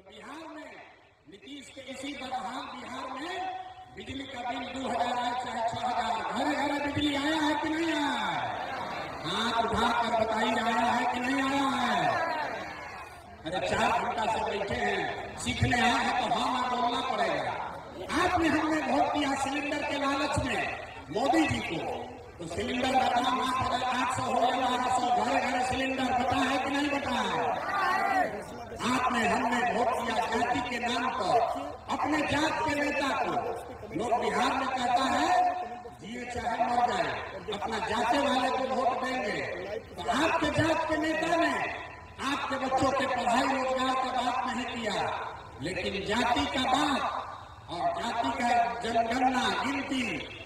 बिहार में नीतीश के इसी बदहाल बिहार में बिजली का बिल 2000 आए चाहे 6000, घरे घरे बिजली आया है कि नहीं आया है? हाथ उठाकर बताइए, आया है कि नहीं आया है? अरे 4 घंटा से बैठे हैं, सीखने आए हैं तो हाँ ना बोलना पड़ेगा। आपने हमने वोट दिया सिलेंडर के लालच में मोदी जी को, तो सिलेंडर का दाम 8,800 हो या 1200, घरे घरे सिलेंडर बता है कि नहीं बता है? आपने हमने वोट दिया जाति के नाम पर, अपने जात के नेता को। लोग बिहार में कहता है जिए चाहे मर जाए, अपना जाते वाले को वोट देंगे। तो आपके जात के नेता ने आपके बच्चों के पढ़ाई रोजगार का बात नहीं किया, लेकिन जाति का बात और जाति का जनगणना गिनती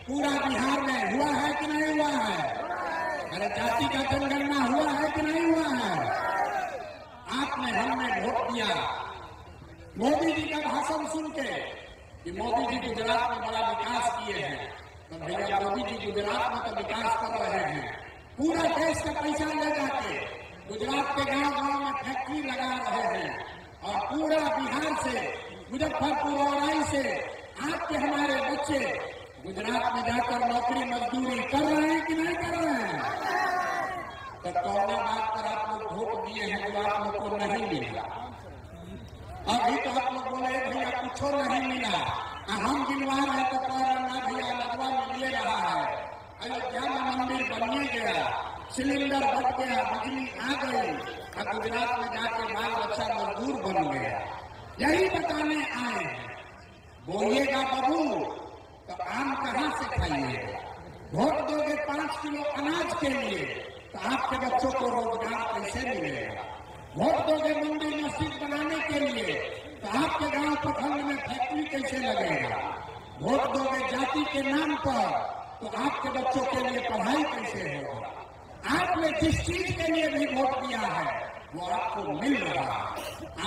पूरा बिहार में हुआ है कि नहीं हुआ है? अरे जाति का जनगणना हुआ है कि नहीं हुआ है? आपने हमने वोट दिया मोदी जी का भाषण सुन के कि मोदी जी गुजरात में बड़ा विकास किए हैं। तो भैया मोदी जी गुजरात में तो विकास कर रहे हैं, पूरा देश का पैसा ले जाके गुजरात के गांव गांव में फैक्ट्री लगा रहे हैं और पूरा बिहार से मुजफ्फरपुर और से आपके हमारे बच्चे गुजरात में जाकर नौकरी मजदूरी कर रहे हैं कि नहीं कर रहे हैं? तो कौन बात पर आप लोग वोट दिए हैं जो आप लोग को नहीं मिला? अभी तो आप लोग बोले भैया कुछ नहीं मिला, हम गिनवा रहे तो कह रहे ना भैया लगवा मिले रहा है। अयोध्या में मंदिर बनिए गया, सिलेंडर बच गया, बिजली आ गई और गुजरात में जाके बाल बच्चा मजदूर बन गया। यही बताने आए हैं। बोलिएगा बाबू तो आम कहां से खाइएगा? वोट दोगे 5 किलो अनाज के लिए तो आपके बच्चों को रोजगार कैसे मिलेगा? वोट दोगे मंदिर मस्जिद बनाने के लिए तो आपके गांव प्रखंड में फैक्ट्री कैसे लगेगा? वोट दोगे जाति के नाम पर तो आपके बच्चों के लिए पढ़ाई कैसे होगा? आपने जिस चीज के लिए भी वोट दिया है वो आपको मिल रहा है।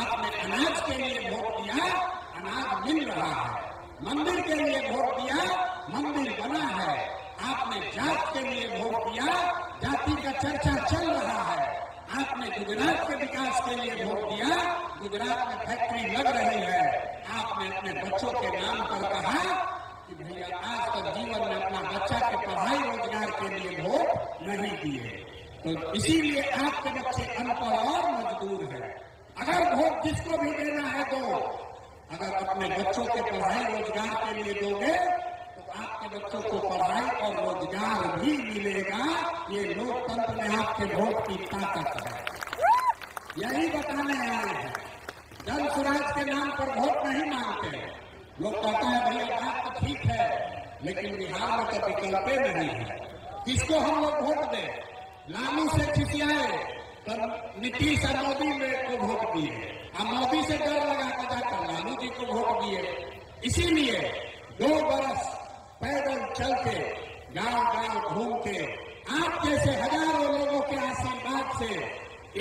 आपने अनाज के लिए वोट दिया, अनाज मिल रहा है। मंदिर के लिए वोट दिया, मंदिर बना है। आपने जात के लिए वोट दिया, जाति का चर्चा चल रहा है। आपने गुजरात के विकास के लिए वोट दिया, गुजरात में फैक्ट्री लग रही है। आपने अपने बच्चों के नाम पर कहा कि भैया आज तक जीवन में अपना बच्चा के पढ़ाई रोजगार के लिए वोट नहीं दिए। तो इसीलिए आपके बच्चे अनपढ़ और मजदूर हैं। अगर वोट जिसको भी देना है दो, अगर अपने बच्चों के पढ़ाई रोजगार के लिए दोगे तो आपके बच्चों को पढ़ाई और रोजगार भी मिलेगा। ये लोकतंत्र में आपके वोट की ताकत है। यही बताने आए हैं। जन स्वराज के नाम पर वोट नहीं मांगते। लोग कहता है भैया बात तो ठीक है, लेकिन बिहार में तो विकल्प नहीं है। किसको हम लोग वोट दें? लालू से खिसियाए तो नीतीश और मोदी में को वोट दिए, और मोदी से डर लगा कर जाकर लालू जी को वोट दिए। इसीलिए 2 बरस पैदल चल के गांव गांव घूम के आप जैसे हजारों लोगों के आशीर्वाद से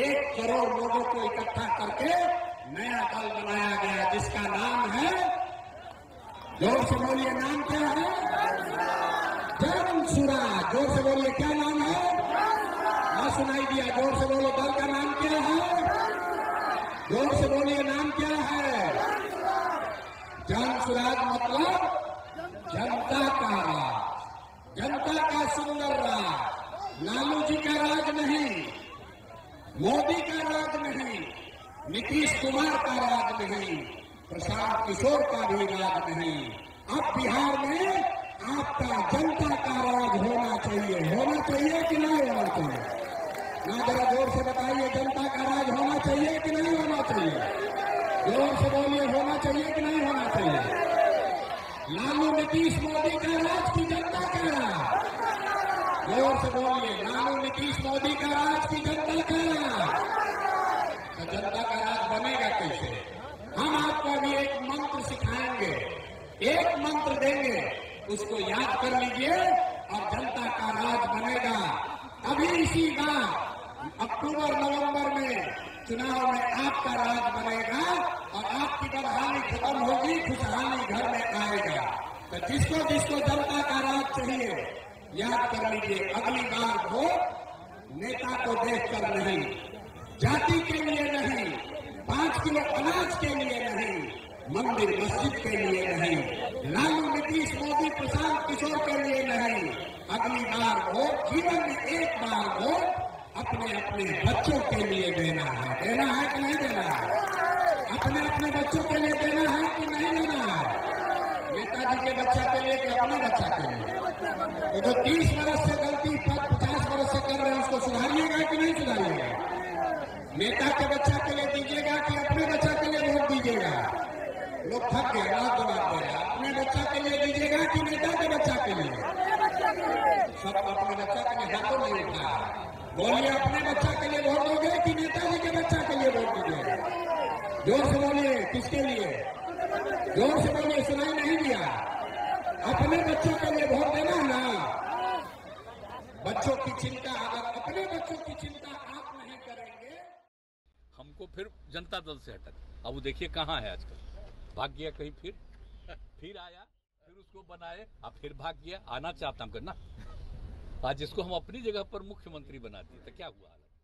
1 करोड़ लोगों को इकट्ठा करके नया दल बनाया गया, जिसका नाम है, जोर से बोलिए नाम क्या है? जन स्वराज। जोर से बोलिए क्या नाम है? ना सुनाई दिया, जोर से बोलो दल का नाम क्या है? जोर से बोलिए नाम क्या है? जन स्वराज मतलब जनता का राज, जनता का सुंदर राज। लालू जी का राज नहीं, मोदी का राज नहीं, नीतीश कुमार का राज नहीं, प्रशांत किशोर का भी राज नहीं। अब बिहार में आपका जनता का राज होना चाहिए। होना चाहिए कि नहीं होना चाहिए? ना जरा जोर से बताइए, जनता का राज होना चाहिए कि नहीं होना चाहिए? जोर से बोलिए, होना चाहिए कि नहीं होना चाहिए? लालू नीतीश मोदी का राज की जनता का राज? जोर से बोलिए, लालू नीतीश मोदी का राज की जनता का राज? तो जनता का राज बनेगा कैसे? हम आपको अभी एक मंत्र सिखाएंगे, एक मंत्र देंगे, उसको याद कर लीजिए और जनता का राज बनेगा। अभी इसी बार अक्टूबर नवंबर में चुनाव में आपका राज बनेगा और आपकी बदहाली खत्म होगी, खुशहाली घर में आएगा। तो जिसको जिसको जनता का राज चाहिए याद कर लीजिए, अगली बार वोट नेता को देखकर नहीं, जाति के लिए नहीं, 5 किलो अनाज के लिए नहीं, मंदिर मस्जिद के लिए नहीं, लालू नीतीश मोदी प्रशांत किशोर के लिए नहीं, अगली बार वोट जीवन में एक बार वोट अपने अपने बच्चों के लिए देना है कि नहीं देना है? अपने अपने बच्चों के लिए देना है कि नहीं देना है? नेताजी के बच्चा के लिए कि अपने बच्चा के लिए? तो जो 30 वर्ष से गलती 50 वर्ष से कर रहे हैं उसको सुधारिएगा कि नहीं सुधारिएगा? नेता के बच्चा के लिए दीजिएगा कि अपने बच्चा के लिए वोट दीजिएगा? लोग थक गए, रात जवाब दे रहे, अपने बच्चा के लिए दीजिएगा कि नेता के बच्चा के लिए? सब अपने बच्चा के लिए हाथों नहीं उठा। बोलिए, अपने बच्चा के लिए वोट दोगे कि नेताजी के बच्चा के लिए वोट दीजिएगा? जोर से बोलिए, किसके लिए? जोर से बोलिए, सुनाई नहीं दिया। अपने बच्चों के लिए वोट देना ना। बच्चों की चिंता, अगर अपने बच्चों की चिंता आप नहीं करेंगे, हमको फिर जनता दल से हटक। अब वो देखिए कहाँ है आजकल, भाग गया कहीं, फिर आया, फिर उसको बनाए, अब फिर भाग गया। आना चाहता हम करना, आज जिसको हम अपनी जगह पर मुख्यमंत्री बना दिए तो क्या हुआ हालत।